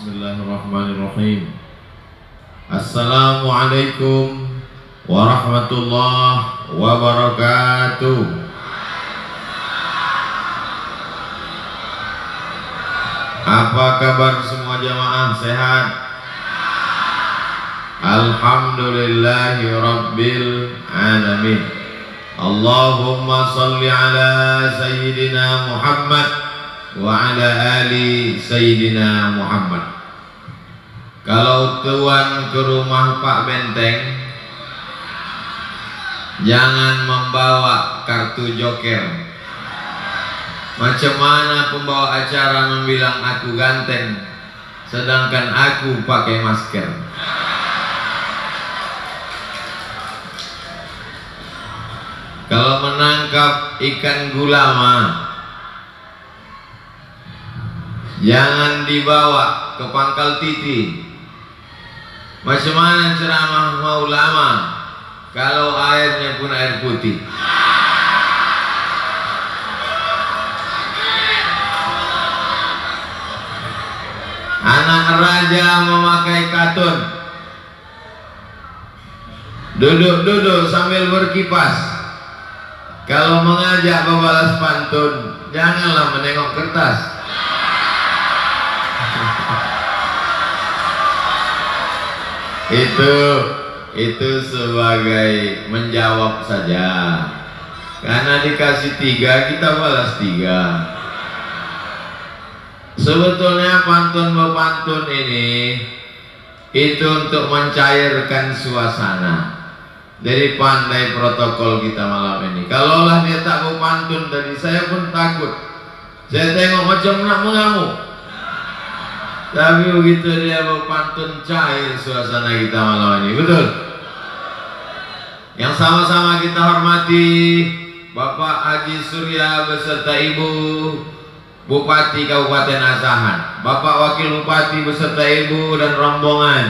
Bismillahirrahmanirrahim. Assalamualaikum warahmatullahi wabarakatuh. Apa kabar semua jamaah, sehat? Alhamdulillahi rabbil alamin. Allahumma salli ala sayyidina Muhammad wa ala ali sayyidina Muhammad. Kalau tuan ke rumah Pak Benteng, jangan membawa kartu joker. Macam mana pembawa acara membilang aku ganteng, sedangkan aku pakai masker? Kalau menangkap ikan gulama, jangan dibawa ke pangkal titi. Macam mana ceramah mau lama kalau airnya pun air putih? Anak raja memakai katun, duduk-duduk sambil berkipas. Kalau mengajak membalas pantun, janganlah menengok kertas. Itu sebagai menjawab saja, karena dikasih 3 kita balas 3. Sebetulnya pantun-pantun ini itu untuk mencairkan suasana. Dari pandai protokol kita malam ini. Kalaulah dia tak mau pantun tadi, saya pun takut. Saya tengok macam nak mengamuk. Tapi begitu dia mau pantun, cair suasana kita malam ini. Betul? Yang sama-sama kita hormati Bapak Haji Surya beserta Ibu Bupati Kabupaten Asahan, Bapak Wakil Bupati beserta Ibu dan rombongan,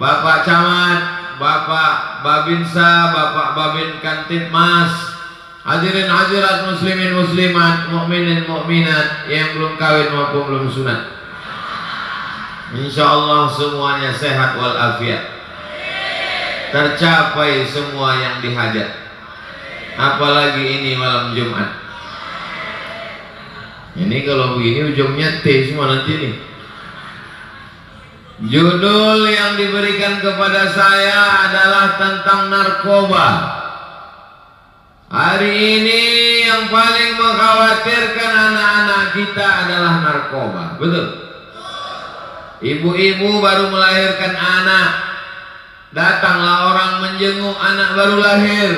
Bapak Camat, Bapak Babinsa, Bapak Babin Kantipmas, hadirin hadirat muslimin muslimat, mukminin mukminat yang belum kawin maupun belum sunat. Insyaallah semuanya sehat walafiat, tercapai semua yang dihajat. Apalagi ini malam Jumat. Ini kalau begini ujungnya T semua nanti nih. Judul yang diberikan kepada saya adalah tentang narkoba. Hari ini yang paling mengkhawatirkan anak-anak kita adalah narkoba. Betul? Ibu-ibu baru melahirkan anak, datanglah orang menjenguk anak baru lahir,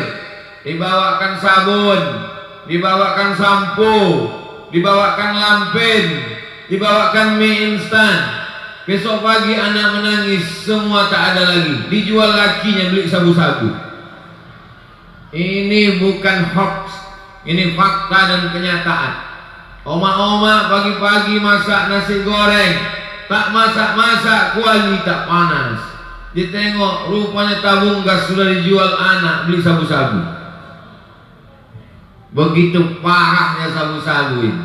dibawakan sabun, dibawakan sampo, dibawakan lampin, dibawakan mie instan. Besok pagi anak menangis, semua tak ada lagi. Dijual lakinya beli sabu-sabu. Ini bukan hoax, ini fakta dan kenyataan. Oma-oma pagi-pagi masak nasi goreng, tak masak-masak, kuali tak panas. Ditengok rupanya tabung gas sudah dijual anak beli sabu-sabu. Begitu parahnya sabu-sabu ini.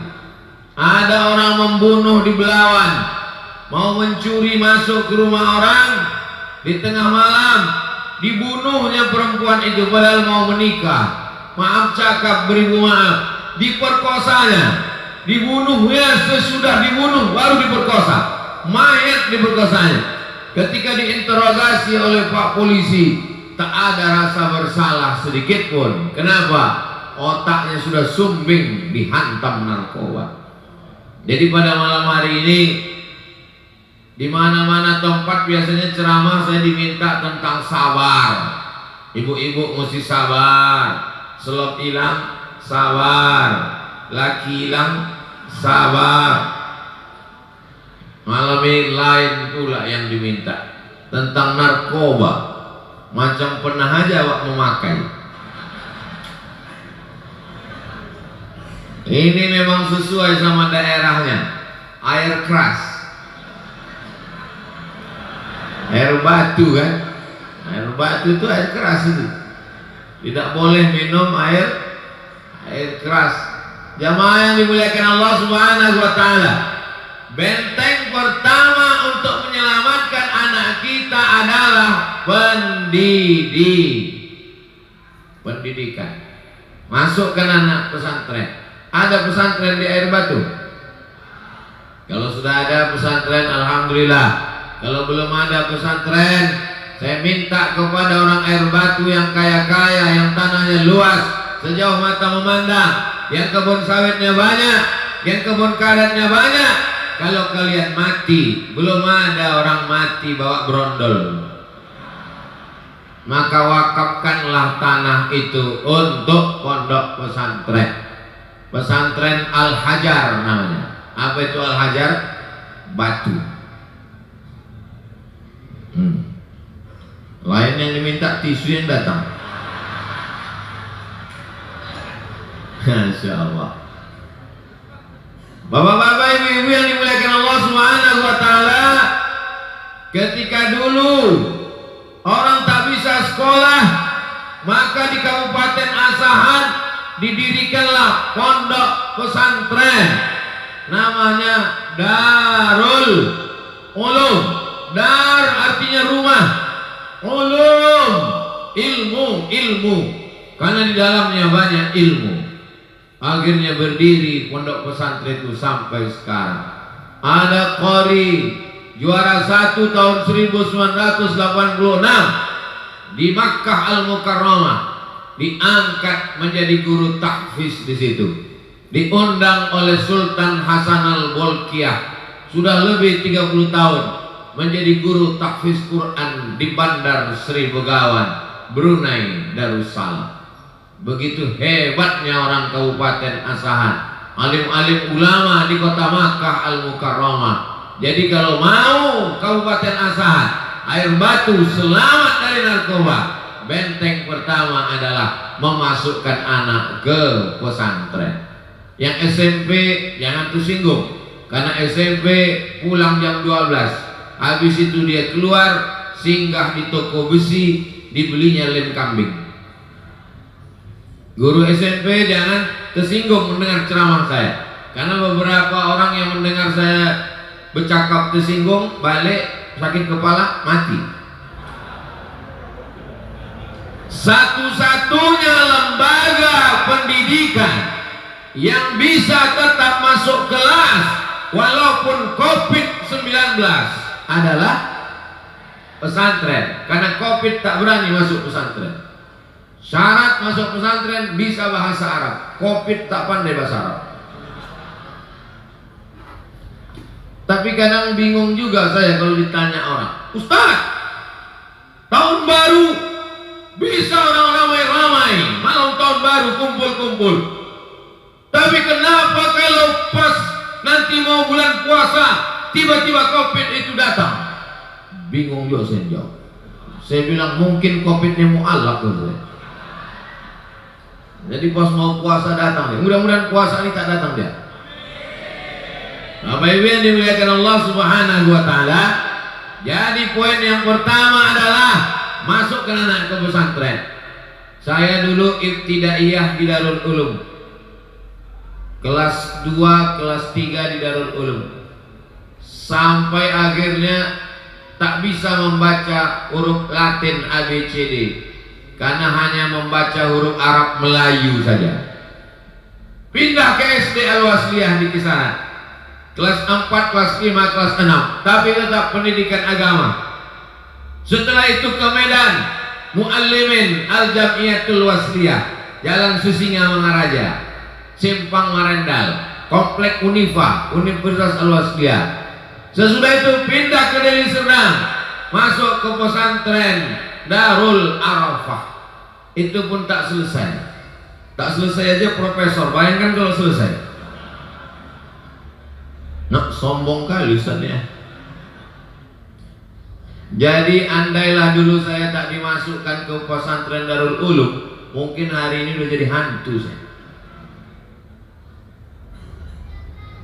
Ada orang membunuh di Belawan, mau mencuri masuk ke rumah orang, di tengah malam dibunuhnya perempuan itu padahal mau menikah. Maaf cakap beribu maaf, diperkosanya, dibunuhnya sesudah dibunuh baru diperkosa, mayat diperkosanya. Ketika diinterogasi oleh Pak Polisi, tak ada rasa bersalah sedikit pun. Kenapa? Otaknya sudah sumbing dihantam narkoba. Jadi pada malam hari ini, di mana-mana tempat biasanya ceramah saya diminta tentang sabar. Ibu-ibu mesti sabar. Selop hilang, sabar. Laki hilang, sabar. Malam ini lain pula yang diminta tentang narkoba. Macam pernah aja awak memakai. Ini memang sesuai sama daerahnya. Air keras, air batu kan. Air batu itu air keras itu. Tidak boleh minum air keras. Jamaah yang dimuliakan Allah Subhanahu wa taala. Benteng pertama kita adalah pendidikan. Masukkan anak pesantren. Ada pesantren di Air Batu? Kalau sudah ada pesantren, alhamdulillah. Kalau belum ada pesantren, saya minta kepada orang Air Batu yang kaya-kaya, yang tanahnya luas sejauh mata memandang, yang kebun sawitnya banyak, yang kebun karetnya banyak. Kalau kalian mati, belum ada orang mati bawa brondol, maka wakafkanlah tanah itu untuk pondok pesantren. Pesantren Al-Hajar namanya. Apa itu Al-Hajar? Batu. Lain yang diminta tisu yang datang. Masya Allah. Bapak-bapak, ibu-ibu yang dimuliakan Allah Subhanahu wa Ta'ala, ketika dulu orang tak bisa sekolah, maka di Kabupaten Asahan didirikanlah pondok pesantren namanya Darul Ulum. Dar artinya rumah, ulum ilmu, karena di dalamnya banyak ilmu. Akhirnya berdiri pondok pesantren itu sampai sekarang. Ada qori juara 1 tahun 1986 di Makkah Al-Mukarramah, diangkat menjadi guru tahfiz di situ. Diundang oleh Sultan Hasan Al-Bolkiah, sudah lebih 30 tahun menjadi guru tahfiz Quran di Bandar Sri Begawan, Brunei Darussalam. Begitu hebatnya orang Kabupaten Asahan, alim-alim ulama di kota Makkah Al-Mukarramah. Jadi kalau mau Kabupaten Asahan, Air Batu selamat dari narkoba, benteng pertama adalah memasukkan anak ke pesantren. Yang SMP jangan tersinggung, karena SMP pulang jam 12, habis itu dia keluar singgah di toko besi, dibelinya lem kambing. Guru SMP jangan tersinggung mendengar ceramah saya, karena beberapa orang yang mendengar saya bercakap tersinggung, balik sakit kepala, mati. Satu-satunya lembaga pendidikan yang bisa tetap masuk kelas walaupun COVID-19 adalah pesantren, karena COVID tak berani masuk pesantren. Syarat masuk pesantren bisa bahasa Arab, COVID tak pandai bahasa Arab. Tapi kadang bingung juga saya kalau ditanya orang, Ustaz, tahun baru bisa orang ramai-ramai, malam tahun baru kumpul-kumpul. Tapi kenapa kalau pas nanti mau bulan puasa tiba-tiba COVID itu datang? Bingung juga saya jawab. Saya bilang mungkin COVID-nya mu'allak gitu. Jadi pas mau puasa datang dia. Mudah-mudahan puasa ini tak datang dia. Bapak Ibu yang dimuliakan Allah Subhanahu wa Ta'ala, jadi poin yang pertama adalah masukkan anak ke pesantren. Saya dulu ibtidaiyah di Darul Ulum, kelas 2, kelas 3 di Darul Ulum, sampai akhirnya tak bisa membaca huruf Latin ABCD karena hanya membaca huruf Arab Melayu saja. Pindah ke SD Al-Wasliyah di Kisaran, kelas 4, kelas 5, kelas 6, tapi tetap pendidikan agama. Setelah itu ke Medan, Muallimin Al-Jamiyatul Wasliyah, Jalan Susinga Mangaraja, Simpang Marendal, Komplek Unifa, Universitas Al-Wasliyah. Sesudah itu pindah ke Deli Serdang, masuk ke pesantren Darul Arafah. Itu pun tak selesai. Tak selesai aja profesor, bayangkan kalau selesai. Nak sombong kali Ustaznya. Jadi andailah dulu saya tak dimasukkan ke pesantren Darul Ulum, mungkin hari ini udah jadi hantu saya.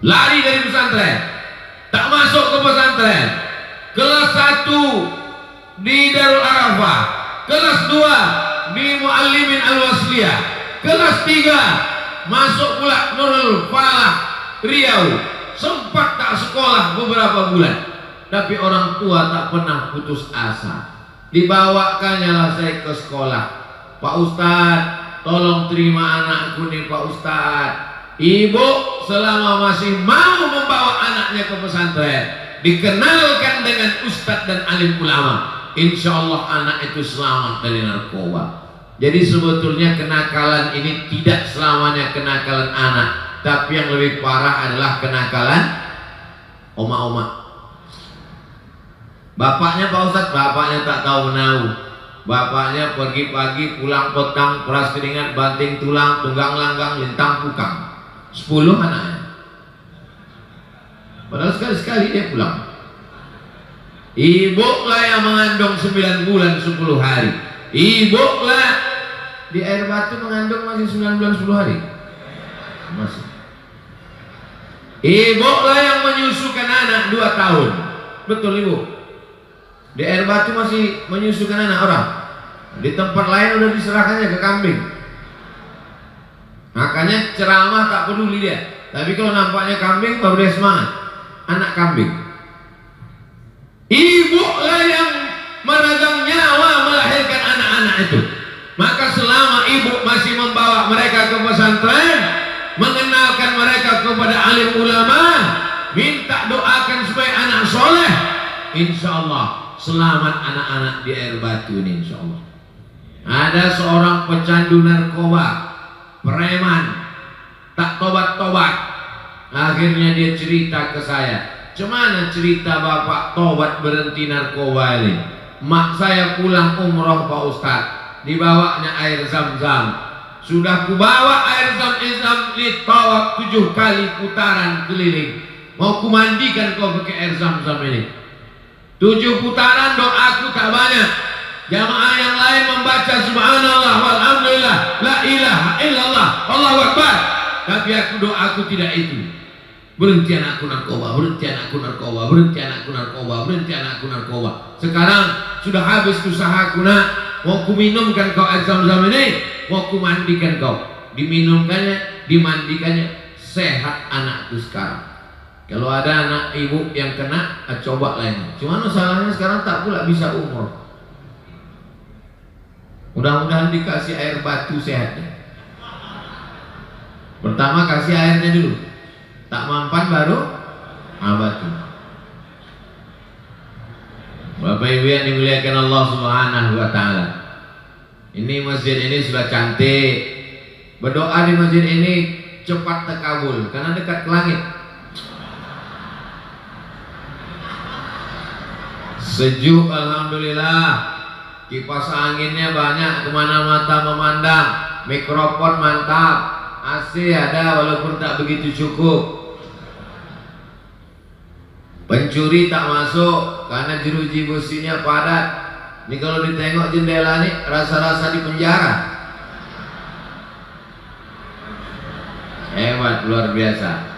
Lari dari pesantren, tak masuk ke pesantren. Kelas 1 di Darul Arafah, kelas 2 di Muallimin Al-Wasliyah, kelas 3 masuk pula Nurul Falah Riau. Sempat tak sekolah beberapa bulan. tapi orang tua tak pernah putus asa. Dibawakannya lah saya ke sekolah. Pak Ustadz, tolong terima anakku nih Pak Ustadz. Ibu selama masih mau membawa anaknya ke pesantren, dikenalkan dengan ustadz dan alim ulama, insya Allah anak itu selamat dari narkoba. Jadi sebetulnya kenakalan ini tidak selamanya kenakalan anak, tapi yang lebih parah adalah kenakalan oma-oma. Bapaknya Pak Ustadz, bapaknya tak tahu menahu. Bapaknya pergi pagi pulang petang, peras keringat, banting tulang, tunggang langgang, lintang pukang. 10 anaknya. Padahal sekali-sekali dia pulang. Ibu lah yang mengandung 9 bulan 10 hari. Ibu lah di Air Batu mengandung masih 9 bulan 10 hari. Masih. Ibu lah yang menyusukan anak 2 tahun. Betul ibu? Di Air Batu masih menyusukan anak orang. Di tempat lain udah diserahkannya ke kambing. Makanya ceramah tak peduli dia. Tapi kalau nampaknya kambing baru dia semangat. Anak kambing. Ibu lah yang meregang nyawa melahirkan anak-anak itu. Maka selama ibu masih membawa mereka ke pesantren, mengenalkan mereka kepada alim ulama, minta doakan supaya anak soleh, insya Allah selamat anak-anak di Air Batu ini insya Allah. Ada seorang pecandu narkoba, preman, tak tobat-tobat. Akhirnya dia cerita ke saya, "Cemana cerita bapak tobat berhenti narkoba ini? Mak saya pulang umroh Pak Ustadz, dibawanya air zam-zam. Sudah kubawa air zam-zam ditawab 7 kali putaran keliling. Mau kumandikan kau pakai air zam-zam ini. 7 putaran doaku tak banyak. Jamaah yang lain membaca subhanallah walhamdulillah la ilaha illallah Allahu akbar. Tapi doaku tidak itu. Berhenti anakku narkoba, berhenti anakku narkoba, berhenti anakku narkoba, berhenti anakku narkoba. Sekarang sudah habis usahaku nak. Mau ku minumkan kau air zam-zam ini, mau ku mandikan kau. Diminumkannya, dimandikannya, sehat anakku sekarang. Kalau ada anak ibu yang kena, coba lain. Cuma masalahnya sekarang tak pula bisa umur. Mudah-mudahan dikasih air batu sehatnya. Pertama kasih airnya dulu. Tak mampan baru batu. Bapak Ibu yang dimuliakan Allah Subhanahu wa taala. Ini masjid ini sudah cantik. Berdoa di masjid ini cepat terkabul karena dekat ke langit. Sejuk alhamdulillah. Kipas anginnya banyak, kemana mata memandang. Mikrofon mantap, AC ada walaupun tak begitu cukup. Pencuri tak masuk karena jeruji besinya padat. Ini kalau ditengok jendela nih rasa-rasa di penjara. Hebat, luar biasa.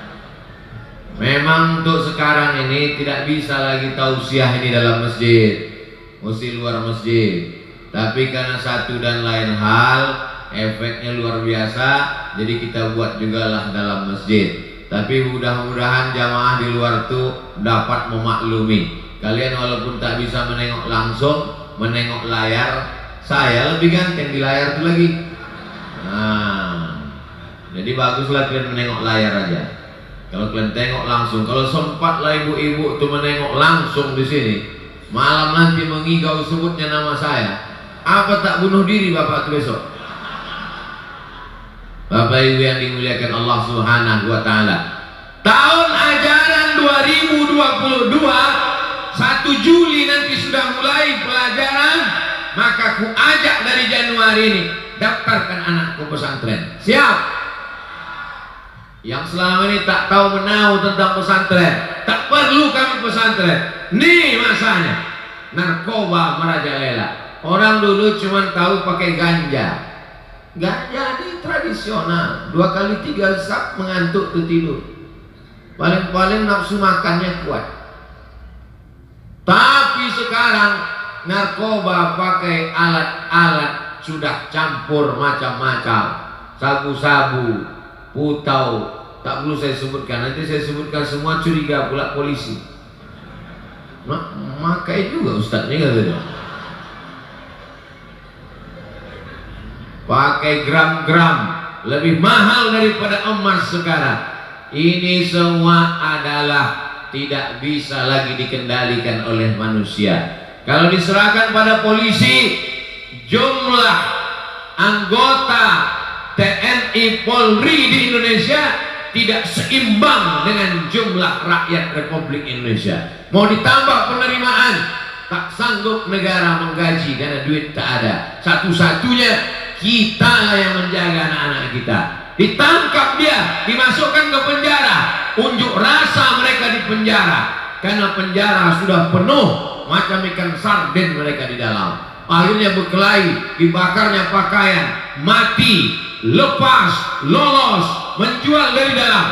Memang untuk sekarang ini tidak bisa lagi tausiah ini dalam masjid, mesti luar masjid. Tapi karena satu dan lain hal efeknya luar biasa, jadi kita buat juga lah dalam masjid. Tapi mudah-mudahan jamaah di luar tuh dapat memaklumi. Kalian walaupun tak bisa menengok langsung, menengok layar, saya lebih ganteng di layar tuh lagi. Nah, jadi baguslah kalian menengok layar aja. Kalau kalian tengok langsung, kalau sempat lah ibu-ibu tuh menengok langsung di sini, malam nanti mengigau sebutnya nama saya. Apa tak bunuh diri bapak tuh besok? Bapak Ibu yang dimuliakan Allah Subhanahu wa taala. Tahun ajaran 2022 1 Juli nanti sudah mulai pelajaran, maka ku ajak dari Januari ini daftarkan anak ke pesantren. Siap? Yang selama ini tak tahu menahu tentang pesantren, tak perlu kami pesantren. Nih masanya. Narkoba merajalela. Orang dulu cuma tahu pakai ganja. Ganja ini tradisional, 2 kali 3 sap mengantuk tuh tidur. Paling-paling nafsu makannya kuat. Tapi sekarang narkoba pakai alat-alat sudah campur macam-macam. Sabu-sabu, putau, tak perlu saya sebutkan. Nanti saya sebutkan semua curiga pula polisi. Makai juga ustadznya katanya. Pakai gram-gram, lebih mahal daripada emas sekarang. Ini semua adalah tidak bisa lagi dikendalikan oleh manusia. Kalau diserahkan pada polisi, jumlah anggota TNI Polri di Indonesia tidak seimbang dengan jumlah rakyat Republik Indonesia. Mau ditambah penerimaan, tak sanggup negara menggaji karena duit tak ada. Satu-satunya kita yang menjaga anak-anak kita. Ditangkap dia, dimasukkan ke penjara, unjuk rasa mereka di penjara karena penjara sudah penuh, macam ikan sarden mereka di dalam. Akhirnya berkelahi, dibakarnya pakaian, mati, lepas, lolos, menjual dari dalam.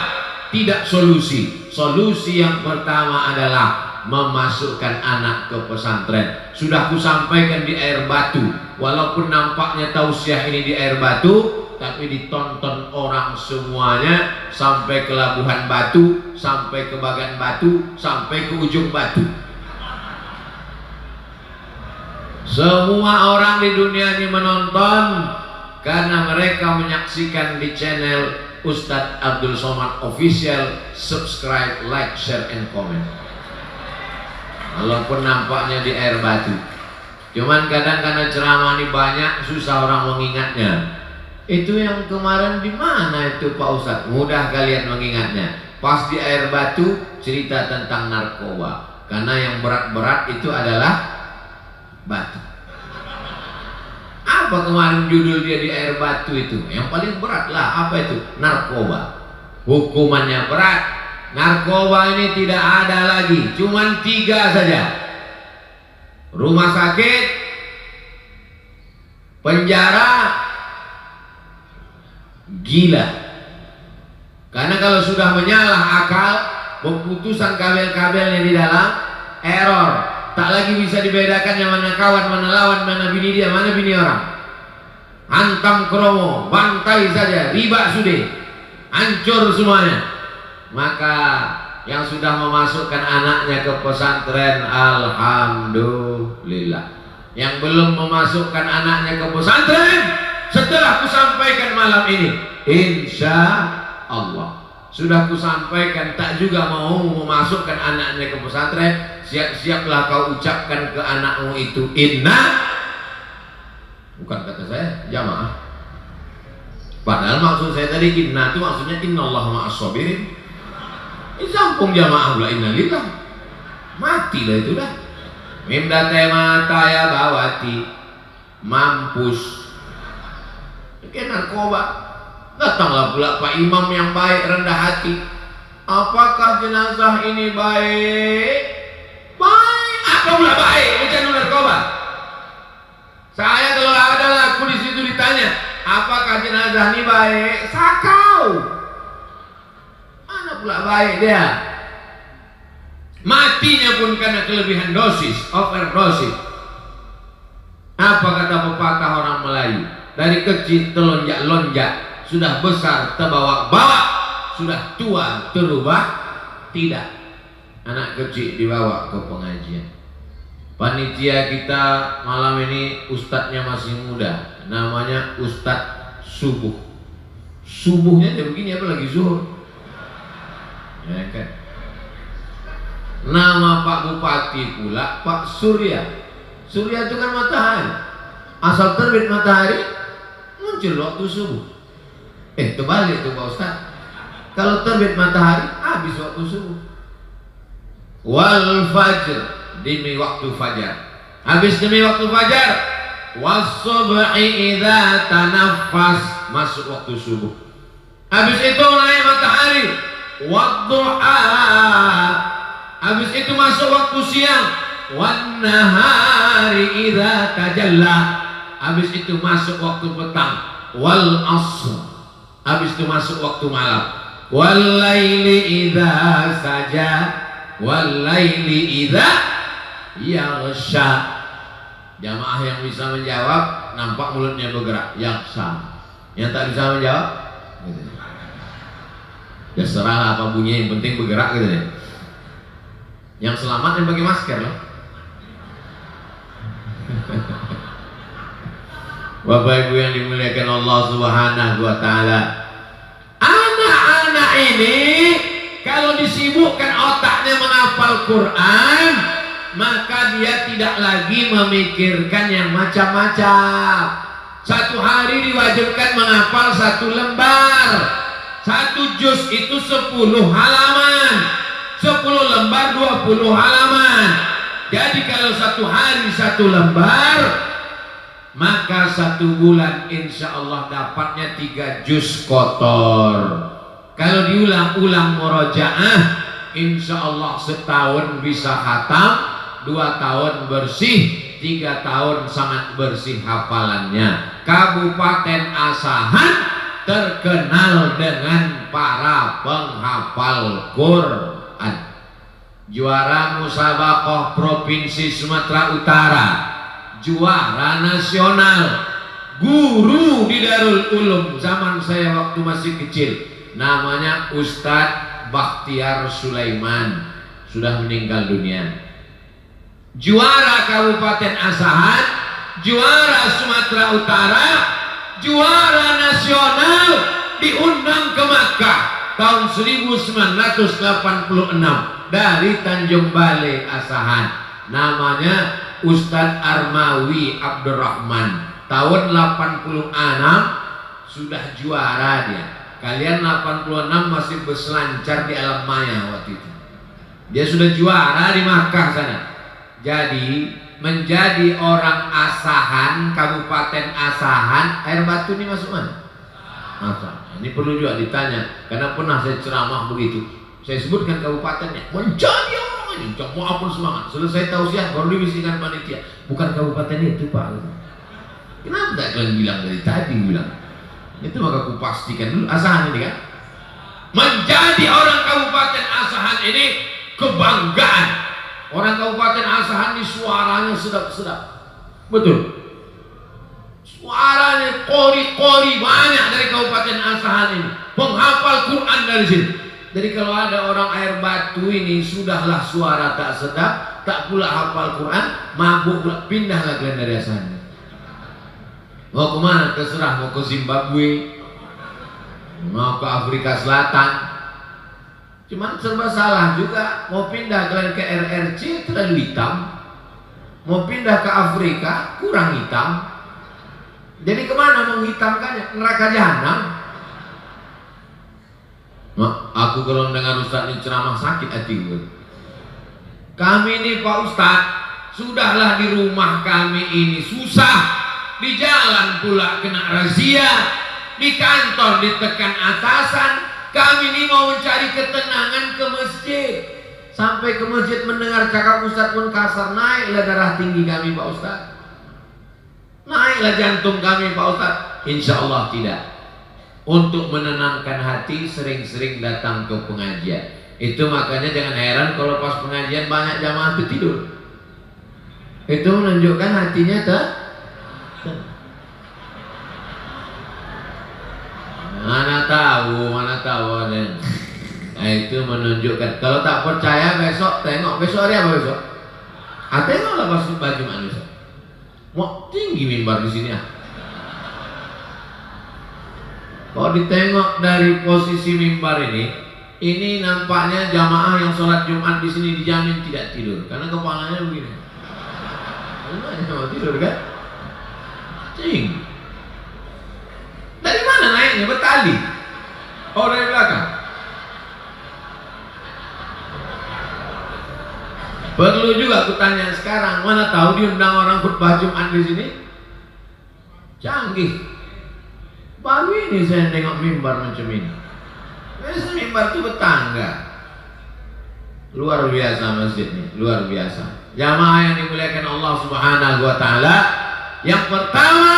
Tidak solusi. Solusi yang pertama adalah memasukkan anak ke pesantren. Sudah kusampaikan di Air Batu, walaupun nampaknya tausiah ini di Air Batu, tapi ditonton orang semuanya sampai ke Labuhan Batu, sampai ke Bagan Batu, sampai ke ujung Batu. Semua orang di dunia ini menonton karena mereka menyaksikan di channel Ustadz Abdul Somad Official. Subscribe, like, share, and comment. Walaupun nampaknya di Air Batu, cuman kadang karena ceramah ini banyak, susah orang mengingatnya. Itu yang kemarin di mana itu Pak Ustadz? Mudah kalian mengingatnya. Pas di Air Batu cerita tentang narkoba, karena yang berat-berat itu adalah batu. Apa kemarin judul dia di Air Batu itu? Yang paling berat lah, apa itu? Narkoba. Hukumannya berat. Narkoba ini tidak ada lagi, cuman 3 saja. Rumah sakit, penjara, gila. Karena kalau sudah menyalah akal, keputusan kabel-kabelnya di dalam error. Tak lagi bisa dibedakan yang mana kawan, mana lawan, mana bini dia, mana bini orang. Hantam kromo, bantai saja, riba sudah, hancur semuanya. Maka yang sudah memasukkan anaknya ke pesantren, alhamdulillah. Yang belum memasukkan anaknya ke pesantren, setelah kusampaikan malam ini, insya Allah sudah kusampaikan, tak juga mau memasukkan anaknya ke pesantren. Siap-siaplah kau ucapkan ke anakmu itu inna, bukan kata saya, jamaah. Padahal maksud saya tadi inna itu maksudnya innallaha ma'as sabirin. Ini sampung jamaah pula inna lillah. Matilah itu dah. Mimda tema taya bawati mampus. Kayak narkoba. Datanglah pula Pak Imam yang baik, rendah hati. Apakah jenazah ini baik? Baik. Apa pula baik? Bukan narkoba. Saya kalau ada laku di situ ditanya, apakah jenazah ini baik? Sakau. Mana pula baik dia? Matinya pun karena kelebihan dosis, overdosis. Apa kata pepatah orang Melayu? Dari kecil telonjak-lonjak, sudah besar terbawa-bawa, sudah tua terubah tidak. Anak kecil dibawa ke pengajian. Panitia kita malam ini ustadznya masih muda, namanya Ustadz Subuh. Subuhnya dia begini, apa lagi zuhur? Ya kan? Nama Pak Bupati pula Pak Surya. Surya itu kan matahari. Asal terbit matahari muncul waktu subuh. Terbalik tuh Pak Ustadz. Kalau terbit matahari habis waktu subuh. Wal fajr, demi waktu fajar. Habis demi waktu fajar. Was-subhi idza tanaffas, masuk waktu subuh. Habis itu naik matahari. Wad-duha, habis itu masuk waktu siang. Wan-nahari idza tajalla, habis itu masuk waktu petang. Wal asr, habis itu masuk waktu malam. Wal laili idza saja, walaili idza yaghsha. Jamaah yang bisa menjawab nampak mulutnya bergerak, yaghsha. Yang tak bisa menjawab ya serah apa bunyinya, yang penting bergerak gitu ya. Yang selamat yang pakai masker loh. Bapak Ibu yang dimuliakan Allah Subhanahu wa taala. Anak-anak ini kalau disibukkan otaknya menghafal Quran, maka dia tidak lagi memikirkan yang macam-macam. Satu hari diwajibkan menghafal 1 lembar. 1 juz itu 10 halaman. 10 lembar 20 halaman. Jadi kalau 1 hari 1 lembar, maka 1 bulan insya Allah dapatnya 3 juz kotor. Kalau diulang-ulang murojaah, insya Allah setahun bisa khatam, 2 tahun bersih, 3 tahun sangat bersih hafalannya. Kabupaten Asahan terkenal dengan para penghafal Quran. Juara musabaqah Provinsi Sumatera Utara, juara nasional, guru di Darul Ulum zaman saya waktu masih kecil, namanya Ustadz Bakhtiar Sulaiman, sudah meninggal dunia. Juara Kabupaten Asahan, juara Sumatera Utara, juara nasional, diundang ke Makkah tahun 1986 dari Tanjung Balai Asahan. Namanya Ustadz Armawi Abdurrahman. Tahun 86 sudah juara dia. Kalian 86 masih berselancar di alam maya waktu itu. Dia sudah juara di Makkah sana. Jadi menjadi orang Asahan, Kabupaten Asahan. Air Batu ini masuk mana? Asahan. Ini perlu juga ditanya, karena pernah saya ceramah begitu. Saya sebutkan kabupatennya, menjadi orang ini. Mau apa semangat? Selesai tausiah baru dibisikkan panitia, bukan kabupaten itu Pak. Kenapa tak kalian bilang dari tadi? Bilang itu, maka aku pastikan dulu Asahan ini kan. Menjadi orang Kabupaten Asahan ini kebanggaan. Orang Kabupaten Asahan ini suaranya sedap-sedap. Betul. Suaranya kori-kori banyak dari Kabupaten Asahan ini. Penghafal Quran dari sini. Jadi kalau ada orang Air Batu ini sudahlah suara tak sedap, tak pula hafal Quran, mabuk pula, pindahlah kalian dari Asahan. Mau kemana? Terserah, mau ke Zimbabwe, mau ke Afrika Selatan. Cuman serba salah juga. Mau pindah kalian ke RRC terlalu hitam, mau pindah ke Afrika kurang hitam. Jadi kemana menghitamkannya? Neraka jahanam. Aku kalau dengar Ustaz ini ceramah sakit hati gue. Kami ini Pak Ustaz, sudahlah di rumah kami ini susah, di jalan pula kena razia, di kantor ditekan atasan. Kami ini mau mencari ketenangan ke masjid. Sampai ke masjid mendengar cakap Ustaz pun kasar, naiklah darah tinggi kami Pak Ustaz, naiklah jantung kami Pak Ustaz. Insya Allah tidak. Untuk menenangkan hati sering-sering datang ke pengajian. Itu makanya jangan heran kalau pas pengajian banyak jamaah itu tidur. Itu menunjukkan hatinya mana tahu ada. Nah, itu menunjukkan. Kalau tak percaya besok tengok. Besok hari apa besok? Tengoklah pas baju manusia. Mau tinggi mimbar di sini ah. Kalau ditengok dari posisi mimbar ini nampaknya jamaah yang sholat Jumat di sini dijamin tidak tidur karena kepalanya begini. Gimana mau tidur kan? Cing. Dari mana naiknya? Bertali? Oh, dari belakang. Perlu juga aku tanya sekarang, mana tahu diundang orang khutbah Jumat di sini? Canggih. Baru ini saya tengok mimbar macam ini. Biasa mimbar itu bertangga. Luar biasa masjid ini, luar biasa. Jamaah yang dimuliakan Allah Subhanahu wa taala, yang pertama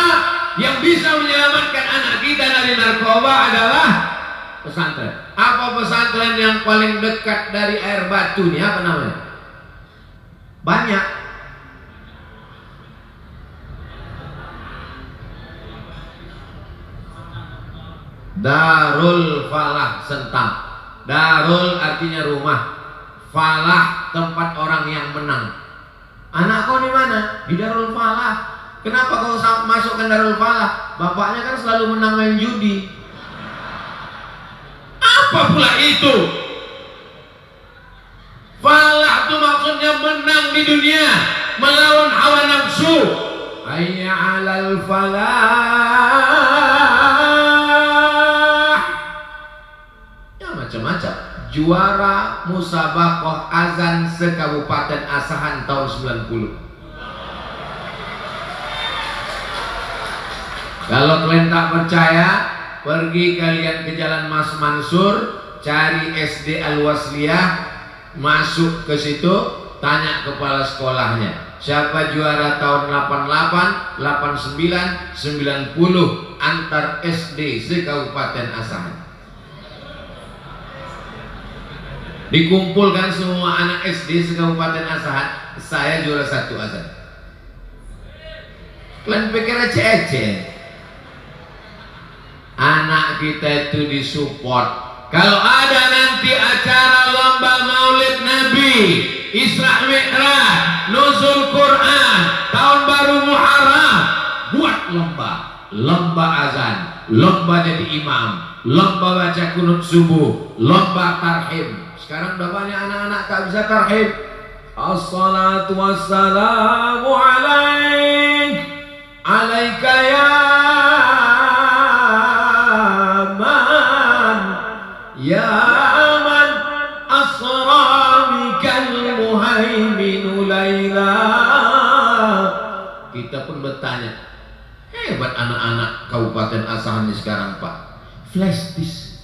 yang bisa menyelamatkan anak kita dari narkoba adalah pesantren. Apa pesantren yang paling dekat dari Air Batu ini? Apa namanya? Banyak. Darul Falah Sentang. Darul artinya rumah, Falah, tempat orang yang menang. Anak kau di mana? Di Darul Falah. Kenapa kau masuk ke Darul Falah? Bapaknya kan selalu menang main judi. Apa pula itu? Falah itu maksudnya menang di dunia, melawan hawa nafsu. Hayya 'alal falah. Ya macam-macam. Juara musabaqah azan se-Kabupaten Asahan tahun 90. Kalau kalian tak percaya, pergi kalian ke Jalan Mas Mansur, cari SD Al-Wasliyah, masuk ke situ, tanya kepala sekolahnya, siapa juara tahun 88, 89, 90 antar SD se-Kabupaten Asahan. Dikumpulkan semua anak SD se-Kabupaten Asahan, saya juara 1 azan. Kalian pikir ece-ece? Anak kita itu disupport. Kalau ada nanti acara lomba maulid Nabi, Isra Mi'raj, Nuzul Quran, tahun baru Muharram, buat lomba azan, lomba jadi imam, lomba baca kunut subuh, lomba tarhim. Sekarang udah banyak anak-anak tak bisa tarhim. Assalatu wassalamu alaika ya ya man asra bikal muhaiminu laila. Kita pun bertanya, hebat anak-anak Kabupaten Asahan ini sekarang Pak. Flash disk.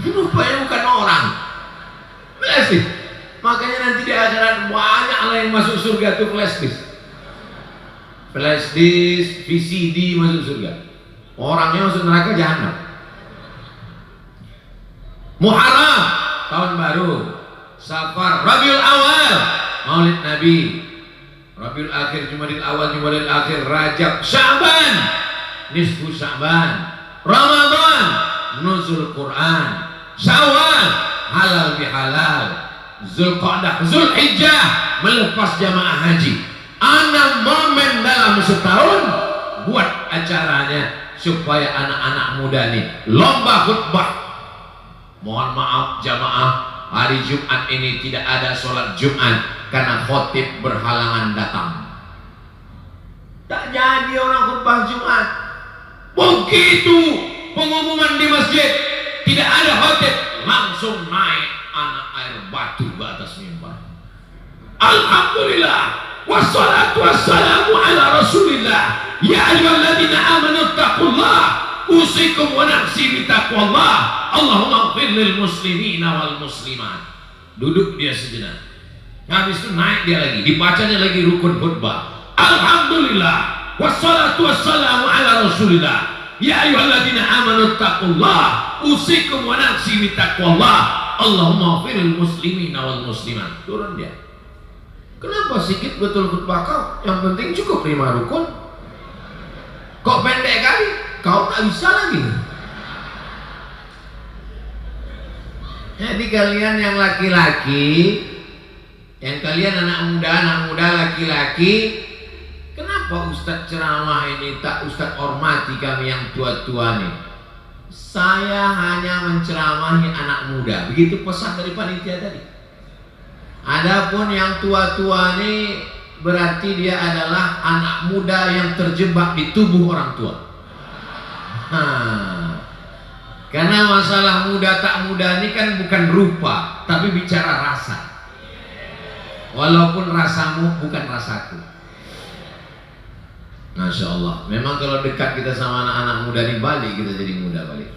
Rupanya bukan orang. Flash disk. Makanya nanti di akhirat banyak lah yang masuk surga itu flash disk. Flash disk, VCD masuk surga. Orangnya masuk neraka jahanam. Muharram, tahun baru. Safar, Rabiul Awal, Maulid Nabi. Rabiul Akhir, Jumadil Awal, Jumadil Akhir, Rajab, Sya'ban, Nisfu Sya'ban, Ramadan, Nuzul Quran, Syawal, halal bihalal, Zulqa'dah, Zulhijjah, melepas jamaah haji. 6 momen dalam setahun buat acaranya supaya anak-anak muda nih lomba khutbah. Mohon maaf jamaah, hari Jumat ini tidak ada sholat Jumat karena khotib berhalangan datang. Tak jadi orang khutbah Jumat. Begitu pengumuman di masjid tidak ada khotib, langsung naik anak air batu ke atas mimbar. Alhamdulillah, wassalatu wassalamu ala rasulillah. Ya ayyuhalladzina amanu taqullaha usikum wa nafsi bitaqwallah. Allahumma ighfir lil muslimina wal muslimat. Duduk dia sejenak. Habis itu naik dia lagi, dibacanya lagi rukun khutbah. Alhamdulillah, wassalatu wassalamu ala rasulillah. Ya ayyuhalladzina amanu taqullaha usikum wa nafsi bitaqwallah. Allahumma ighfir lil muslimina wal muslimat. Turun dia. Kenapa sikit betul khutbah kau? Yang penting cukup 5 rukun. Kok pendek kali? Kau tak bisa lagi. Jadi kalian yang laki-laki, yang kalian anak muda laki-laki, kenapa Ustadz ceramah ini tak Ustadz hormati kami yang tua-tua nih? Saya hanya menceramahi anak muda. Begitu pesan dari panitia tadi. Adapun yang tua-tua ini berarti dia adalah anak muda yang terjebak di tubuh orang tua. Karena masalah muda tak muda ini kan bukan rupa, tapi bicara rasa. Walaupun rasamu bukan rasaku. Masya Allah. Memang kalau dekat kita sama anak-anak muda di Bali, kita jadi muda balik.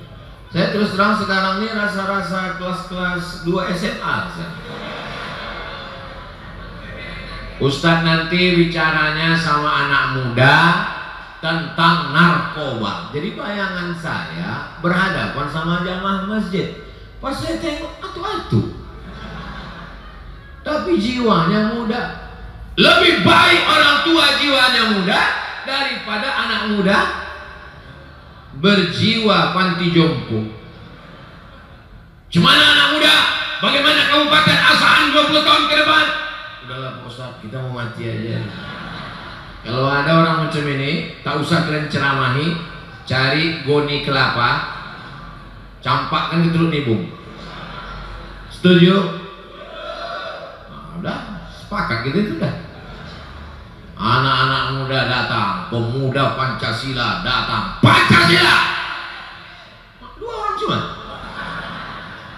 Saya terus terang sekarang ini rasa-rasa kelas-kelas 2 SMA. Ustadz nanti bicaranya sama anak muda tentang narkoba. Jadi bayangan saya berhadapan sama jamaah masjid. Pas saya tengok atu-atu, tapi jiwanya muda. Lebih baik orang tua jiwanya muda daripada anak muda berjiwa panti jompo. Cuman anak muda Bagaimana Kabupaten Asahan 20 tahun ke depan? Udahlah Pak Ustaz, kita mau mati aja. Kalau ada orang macam ini, tak usah kalian ceramahi, cari goni kelapa, campakkan ke Teluk Nibung. Setuju? Nah, udah sepakat gitu itu dah. Anak-anak muda datang, pemuda Pancasila datang, Pancasila. Dua orang cuma.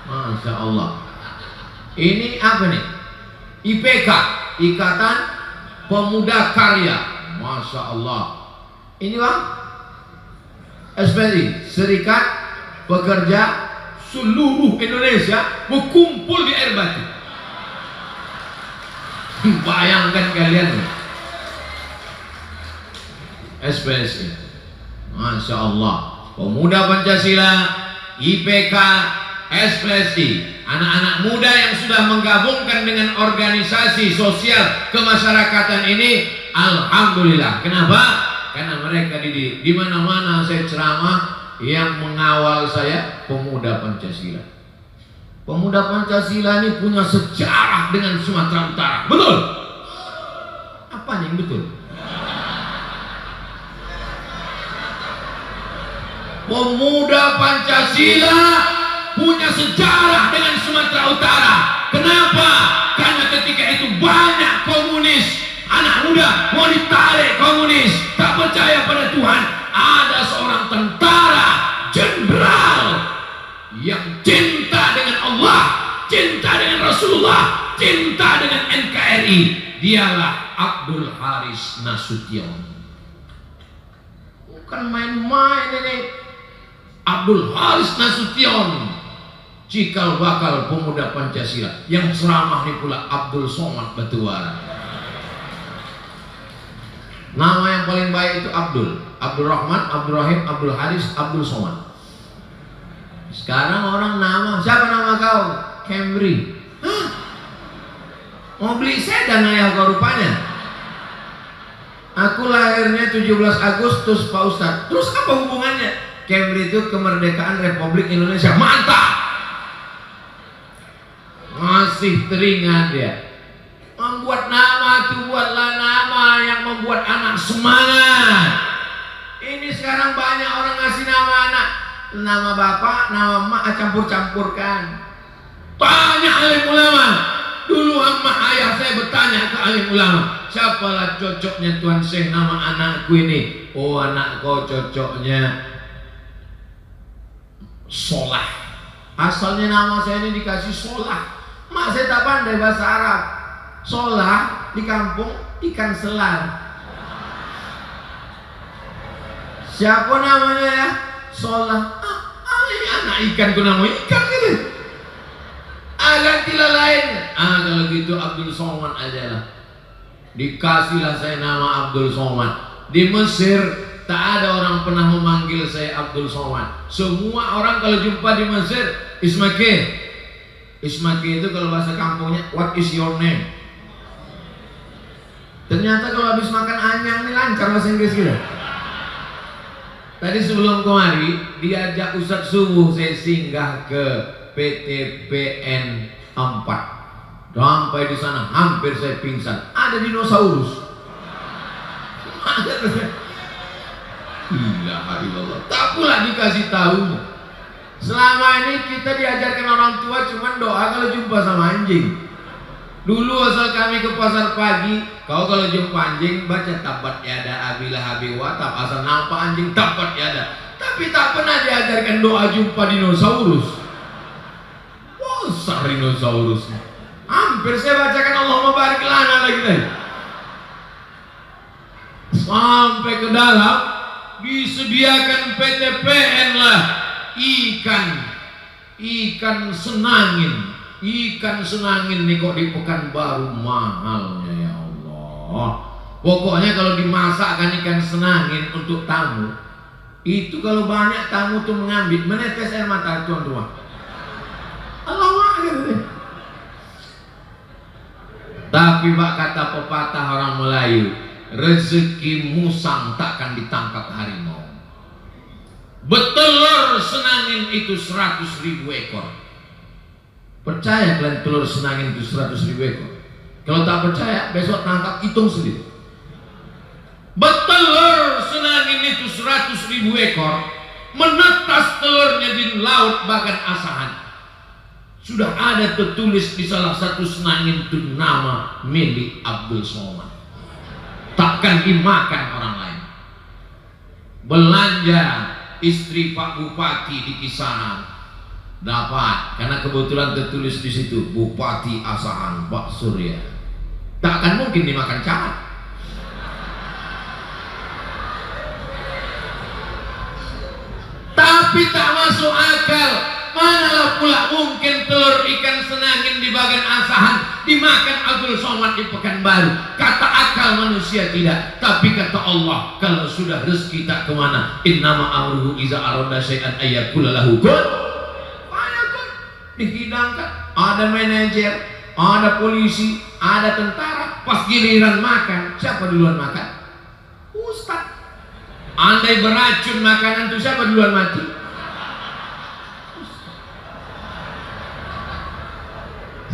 Masya Allah. Ini apa nih? IPK, Ikatan Pemuda Karya. Masya Allah. Ini bang, SPI, Serikat Pekerja Seluruh Indonesia berkumpul di Air Batu. Bayangkan kalian, SPSI. Masya Allah. Pemuda Pancasila, IPK, SPSI. Anak-anak muda yang sudah menggabungkan dengan organisasi sosial kemasyarakatan ini, alhamdulillah. Kenapa? Karena mereka dididik. Di mana-mana saya ceramah, yang mengawal saya pemuda Pancasila. Pemuda Pancasila ini punya sejarah dengan Sumatera Utara. Betul? Apa yang betul? Pemuda Pancasila punya sejarah dengan Sumatera Utara. Kenapa? Karena ketika itu banyak komunis, anak muda mau ditarik komunis, tak percaya pada Tuhan. Ada seorang tentara jenderal yang cinta dengan Allah, cinta dengan Rasulullah, cinta dengan NKRI. Dialah Abdul Haris Nasution. Bukan main-main ini. Abdul Haris Nasution, cikal bakal pemuda Pancasila. Yang ceramah ini pula Abdul Somad Batuara. Nama yang paling baik itu Abdul Rahman, Abdul Rahim, Abdul Haris, Abdul Somad. Sekarang orang nama, siapa nama kau? Camry. Hah? Mau beli sedan ayah kau rupanya. Aku lahirnya 17 Agustus Pak Ustadz. Terus apa hubungannya? Camry itu kemerdekaan Republik Indonesia. Mantap. Masih teringat dia. Membuat nama itu, buatlah nama yang membuat anak semangat. Ini sekarang banyak orang ngasih nama anak, nama bapak, nama emak campur-campurkan. Tanya alim ulama. Dulu emak ayah saya bertanya ke alim ulama, siapalah cocoknya Tuan Syekh nama anakku ini? Oh, anak kau cocoknya Solah. Asalnya nama saya ini dikasih Solah. Mak saya tak pandai bahasa Arab. Solah di kampung ikan selar. Siapa namanya ya? Solah. Anak ikan ku nama ikan gitu. Gantilah lain. Kalau gitu Abdul Somad aja lah. Dikasihlah saya nama Abdul Somad. Di Mesir tak ada orang pernah memanggil saya Abdul Somad. Semua orang kalau jumpa di Mesir, Ismake. Ismake itu kalau bahasa kampungnya, what is your name? Ternyata kalau habis makan anyang ini lancar bahasa Inggris gitu. Tadi sebelum kemari diajak Ustadz Subuh saya singgah ke PTPN 4. Sampai di sana hampir saya pingsan. Ada dinosaurus. Ilaha. Tak pula dikasih tahu. Selama ini kita diajarkan orang tua cuma doa kalau jumpa sama anjing. Dulu asal kami ke pasar pagi, kau kalau jumpa anjing baca tabat yada abilah habiwa, tak asal nampak anjing tabat yada. Tapi tak pernah diajarkan doa jumpa dinosaurus. Besar dinosaurus. Hampir saya bacakan Allahumma barik lana lagi tadi. Sampai ke dalam disediakan PTPN lah ikan senangin. Ikan senangin nih kok di Pekanbaru mahalnya ya Allah. Pokoknya kalau dimasakkan ikan senangin untuk tamu, itu kalau banyak tamu tuh mengambil menetes air mata tuan rumah. Allah gitu. Tapi Pak kata pepatah orang Melayu, rezeki musang takkan ditangkap harimau. Betelur senangin itu 100.000 ekor. Percaya kalian telur senangin itu 100.000 ekor? Kalau tak percaya, besok tangkap, hitung sendiri. Betelur senangin itu 100.000 ekor, menetas telurnya di laut Bagan Asahan. Sudah ada tertulis di salah satu senangin itu nama milik Abdul Somad. Takkan dimakan orang lain. Belanja istri Pak Bupati di Kisaran dapat, karena kebetulan tertulis di situ Bupati Asahan Pak Surya. Tak akan mungkin dimakan camat. Tapi tak masuk akal. Manalah pula mungkin telur ikan senangin di Bagan Asahan dimakan Abdul Somad di Pekanbaru. Kata akal manusia tidak, tapi kata Allah, kalau sudah rezeki tak kemana. Innama amruhu iza arada syai'an ayyakula lahu kun fayakun. Dihidangkan, ada manajer, ada polisi, ada tentara. Pas giliran makan, siapa duluan makan? Ustaz. Andai beracun makanan itu, siapa duluan mati?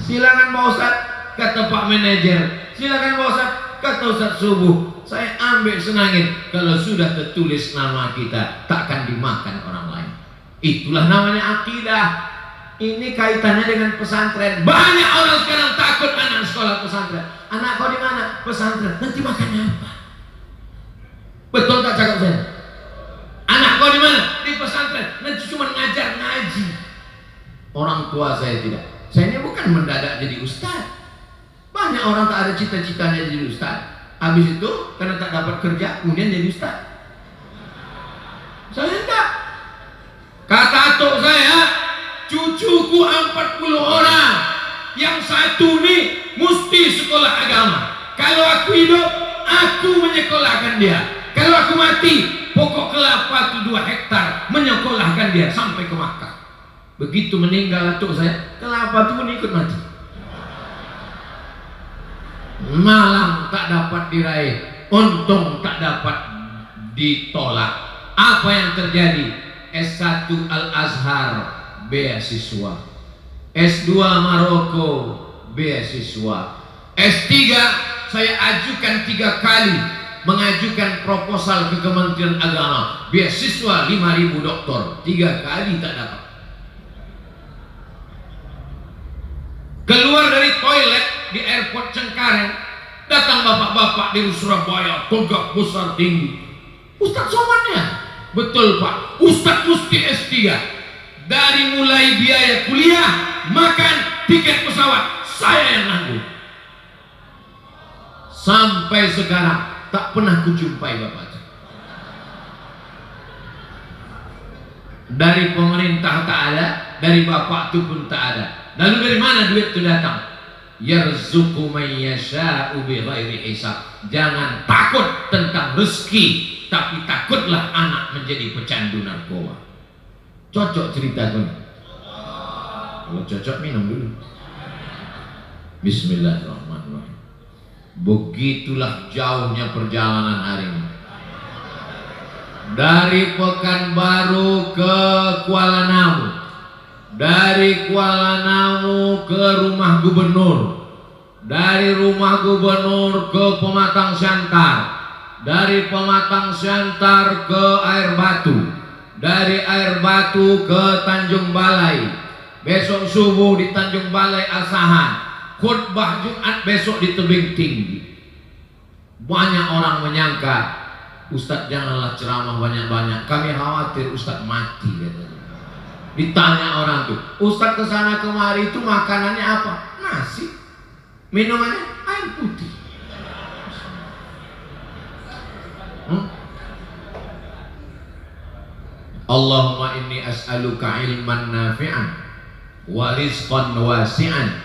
Silakan Pak Ustaz, kata Pak manajer. Silakan Pak Ustaz, kata Ustaz Subuh. Saya ambil senangin. Kalau sudah tertulis nama kita, takkan dimakan orang lain. Itulah namanya akidah. Ini kaitannya dengan pesantren. Banyak orang sekarang takut anak sekolah pesantren. Anak kau di mana? Pesantren. Nanti makannya apa? Betul tak cakap saya? Anak kau di mana? Di pesantren. Nanti cuma ngajar ngaji. Orang tua saya tidak. Saya ini bukan mendadak jadi ustaz. Banyak orang tak ada cita-citanya jadi ustaz. Habis itu karena tak dapat kerja kemudian jadi ustaz. Saya enggak. Kata atuk saya, cucuku 40 orang, yang satu nih mesti sekolah agama. Kalau aku hidup, aku menyekolahkan dia. Kalau aku mati, pokok kelapa itu 2 hektar, menyekolahkan dia sampai ke Makkah. Begitu meninggal atuk saya, kelapa itu pun ikut mati. Malang tak dapat diraih, untung tak dapat ditolak. Apa yang terjadi? S1 Al-Azhar beasiswa, S2 Maroko beasiswa, S3 saya ajukan 3 kali, mengajukan proposal ke Kementerian Agama, beasiswa 5.000 doktor, 3 kali tak dapat. Keluar dari toilet di airport Cengkareng, datang bapak-bapak di Surabaya, tegak besar tinggi. Ustaz Somadnya? Betul Pak, Ustaz mesti S3. Dari mulai biaya kuliah, makan, tiket pesawat, saya yang nanggung. Sampai sekarang tak pernah kujumpai bapak. Dari pemerintah tak ada, dari bapak itu pun tak ada. Lalu dari mana duit itu datang? Yarzuqu man yasha'u bighairi hisab. Jangan takut tentang rezeki, tapi takutlah anak menjadi pecandu narkoba. Cocok cerita gue. Kalau cocok minum dulu. Bismillahirrahmanirrahim. Begitulah jauhnya perjalanan hari ini. Dari Pekanbaru ke Kuala Namu, dari Kuala Namu ke rumah gubernur, dari rumah gubernur ke Pematang Siantar, dari Pematang Siantar ke Air Batu, dari Air Batu ke Tanjung Balai, besok subuh di Tanjung Balai Asahan, khutbah Jumat besok di Tebing Tinggi. Banyak orang menyangka, Ustadz janganlah ceramah banyak-banyak, kami khawatir Ustadz mati katanya. Ditanya orang tuh, Ustadz kesana kemari itu makanannya apa? Nasi. Minumannya air putih. Allahumma inni as'aluka ilman nafi'an wa rizqan wasi'an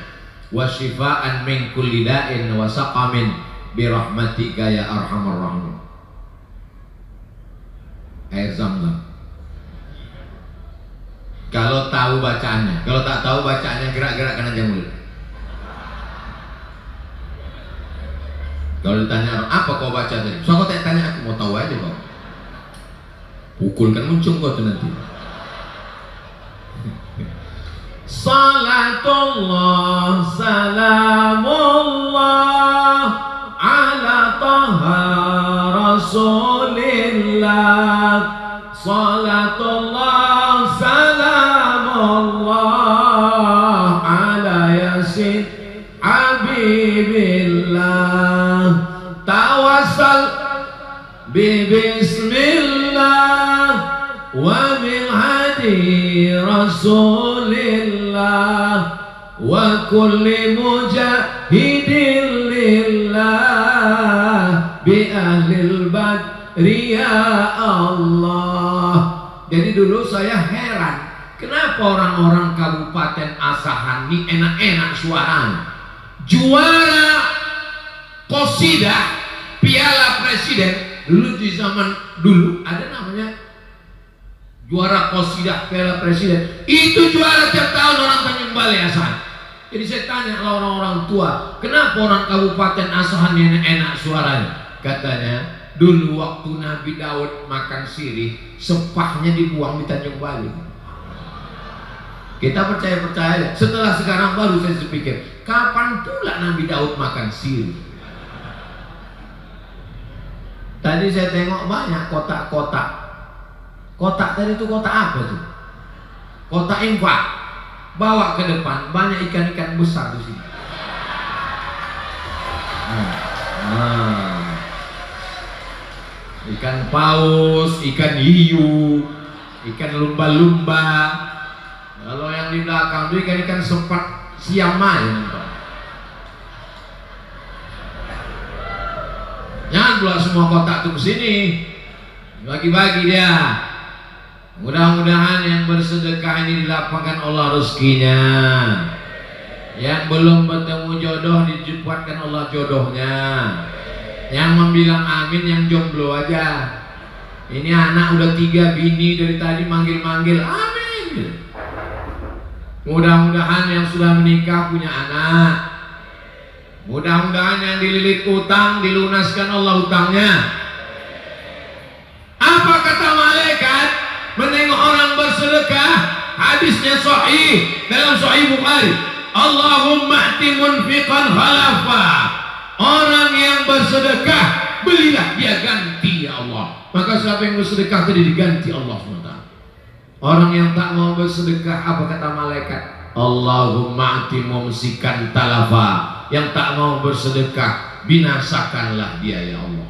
wa shifaan min kulli da'in wa saqamin bi rahmatika ya arhamar rahimin. Air Zam-Zam. Kalau tahu bacaannya, kalau tak tahu bacaannya gerak-gerakkan aja mulut. Kalau ditanya orang, apa kau baca tadi? So kau tanya aku, mau tahu aja kau. Pukulkan muncung kau tuh nanti. Salatullah salamullah ala taha rasulillah. Salatullah salamullah ala yasin habibillah. Tawassal bismillah wa bil hadi rasulillah wa kulli mujahidin lillah bi ahlil badri ya Allah. Jadi dulu saya heran, kenapa orang-orang Kabupaten Asahan ini enak-enak suaranya, juara qasidah Piala Presiden. Dulu di zaman dulu ada namanya juara qasidah Piala Presiden, itu juara tiap tahun orang Tanjung Balai Asahan. Jadi saya tanya ke orang-orang tua, kenapa orang Kabupaten Asahan ini enak suaranya? Katanya dulu waktu Nabi Daud makan sirih, sepahnya dibuang di Tanjung Balai. Kita percaya-percaya. Setelah sekarang baru saya pikir, kapan pula Nabi Daud makan sirih? Tadi saya tengok banyak kotak-kotak. Kotak tadi itu kotak apa tuh? Kotak infak. Bawa ke depan, banyak ikan-ikan besar di sini. Ikan paus, ikan hiu, ikan lumba-lumba. Kalau yang di belakang itu ikan-ikan sepat siamai. Jangan pula semua kotak itu kesini, bagi-bagi dia. Mudah-mudahan yang bersedekah ini dilapangkan Allah rezekinya. Yang belum bertemu jodoh dijemputkan Allah jodohnya. Yang membilang amin yang jomblo aja. Ini anak udah 3 bini dari tadi manggil-manggil amin. Mudah-mudahan yang sudah menikah punya anak. Mudah-mudahan yang dililit utang dilunaskan Allah utangnya. Apa kata malaikat menengok orang bersedekah? Hadisnya sahih dalam Sahih Bukhari. Allahumma ati munfiqan khalafa. Orang yang bersedekah, belilah dia ganti ya Allah. Maka siapa yang bersedekah tadi diganti Allah SWT. Orang yang tak mau bersedekah, apa kata malaikat? Allahumma ati mumsikan talafa. Yang tak mau bersedekah, binasakanlah dia ya Allah.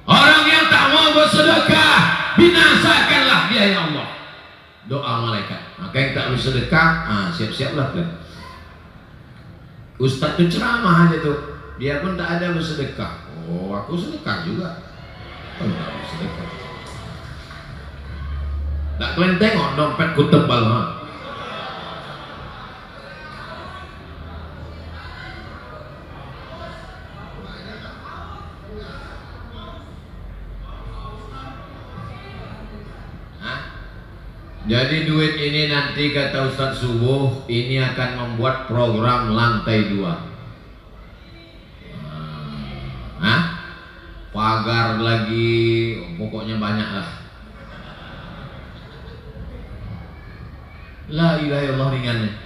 Orang yang tak mau bersedekah, binasakanlah dia ya Allah. Doa malaikat. Maka yang tak bersedekah, siap-siaplah kan. Ustadz itu ceramah aja tuh, dia pun tak ada bersedekah. Oh, aku sedekah juga. Oh, tak bersedekah. Tak kalian tengok dompetku tebal. Jadi duit ini nanti kata Ustadz Subuh, ini akan membuat program lantai 2. Pagar lagi, pokoknya banyak lah. La ilaha illallah ringannya.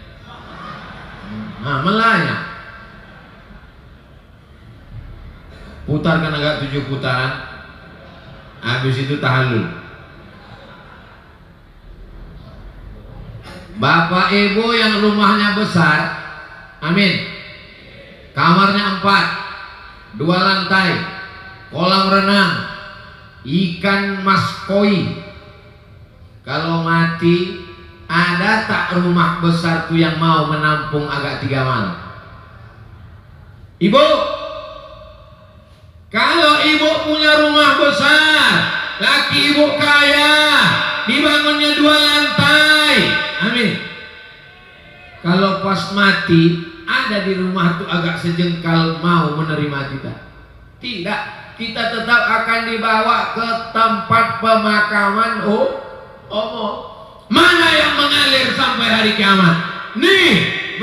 Melayang. Putarkan agak 7 putaran. Habis itu tahallul. Bapak ibu yang rumahnya besar, amin, kamarnya 4, 2 lantai, kolam renang, ikan mas koi. Kalau mati, ada tak rumah besar tuh yang mau menampung agak 3 malam? Ibu, kalau ibu punya rumah besar, laki ibu kaya, dibangunnya 2 lantai, amin. Kalau pas mati ada di rumah tuh agak sejengkal mau menerima kita? Tidak, kita tetap akan dibawa ke tempat pemakaman mana yang mengalir sampai hari kiamat. Nih,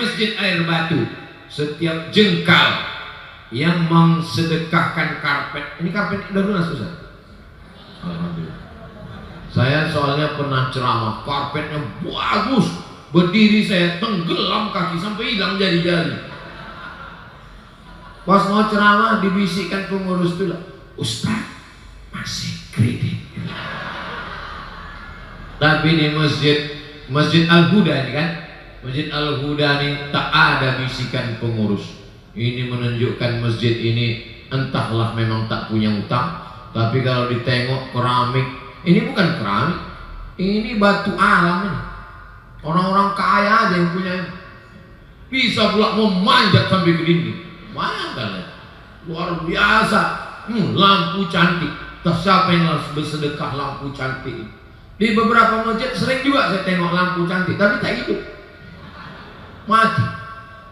Masjid Air Batu. Setiap jengkal yang mensedekahkan karpet. Ini karpet udah lunas Ustaz? Alhamdulillah. Saya soalnya pernah ceramah, karpetnya bagus, Berdiri saya tenggelam kaki sampai hilang jari-jari. Pas mau ceramah dibisikkan pengurus itu lah, Ustaz masih kredit. Tapi di Masjid Al-Huda ini kan, Masjid Al-Huda ini tak ada bisikan pengurus. Ini menunjukkan masjid ini entahlah memang tak punya utang. Tapi kalau ditengok keramik, ini bukan keramik, ini batu alam ini. Orang-orang kaya aja yang punya. Bisa pula memanjat sampai ke dinding. Bayangkan, luar biasa. Lampu cantik. Tak siapa yang harus bersedekah lampu cantik. Di beberapa masjid sering juga saya tengok lampu cantik, tapi tak hidup, mati.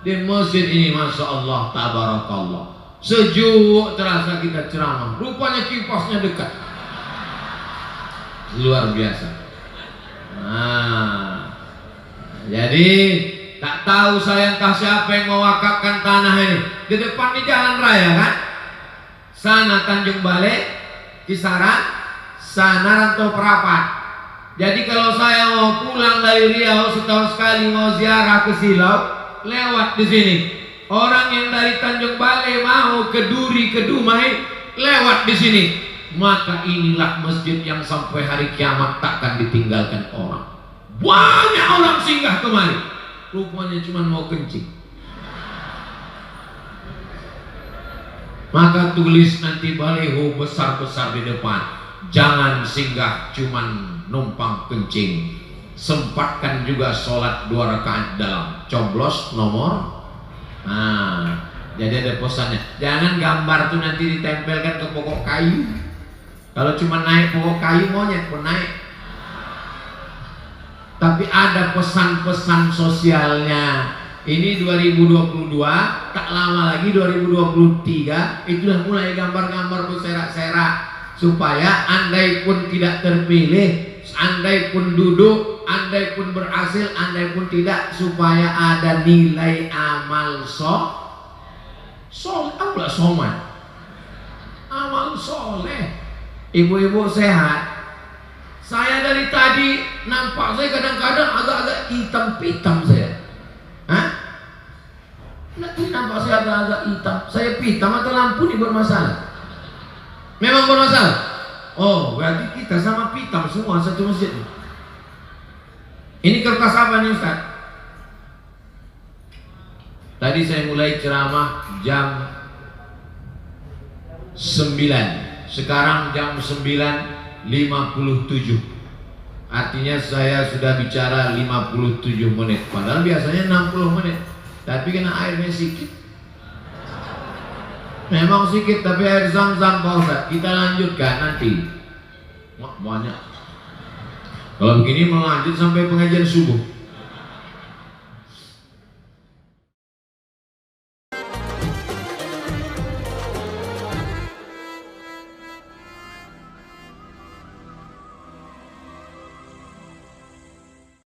Di masjid ini Masya Allah, tabarakallah, sejuk terasa kita ceramah. Rupanya kipasnya dekat, luar biasa. Nah, jadi tak tahu saya entah siapa yang mewakafkan tanah ini. Di depan di jalan raya kan, sana Tanjung Balai, Kisaran, sana Rantau Perapat. Jadi kalau saya mau pulang dari Riau setahun sekali mau ziarah ke Silau, lewat di sini. Orang yang dari Tanjung Balai mau ke Duri, ke Dumai, lewat di sini. Maka inilah masjid yang sampai hari kiamat takkan ditinggalkan orang. Banyak orang singgah kemari. Rupanya cuma mau kencing. Maka tulis nanti baliho besar-besar di depan. Jangan singgah cuman numpang kencing, sempatkan juga sholat 2 rakaat dalam. Coblos nomor. Nah, jadi ada pesannya. Jangan gambar tuh nanti ditempelkan ke pokok kayu. Kalau cuma naik pokok kayu monyet pun naik. Tapi ada pesan-pesan sosialnya. Ini 2022, tak lama lagi 2023 itu sudah mulai gambar-gambar berserak-serak. Supaya andai pun tidak terpilih, andai pun duduk, andai pun berhasil, andai pun tidak, supaya ada nilai amal soleh, apalah soman, amal soleh. Ibu-ibu sehat. Saya dari tadi nampak saya kadang-kadang agak-agak hitam-pitam saya. Hah? Nanti nampak saya agak-agak hitam. Saya pitam atau lampu ini bermasalah? Memang bermasalah. Oh, berarti kita sama pitam semua satu masjid. Ini kertas apa nih Ustaz? Tadi saya mulai ceramah jam 9. Sekarang jam 9.57. Artinya saya sudah bicara 57 menit. Padahal biasanya 60 menit. Tapi kena airnya sedikit. Memang sedikit, tapi air zam-zam Pak Ustaz. Kita lanjutkan nanti. Wah, banyak. Kalau begini melanjut sampai pengajian subuh.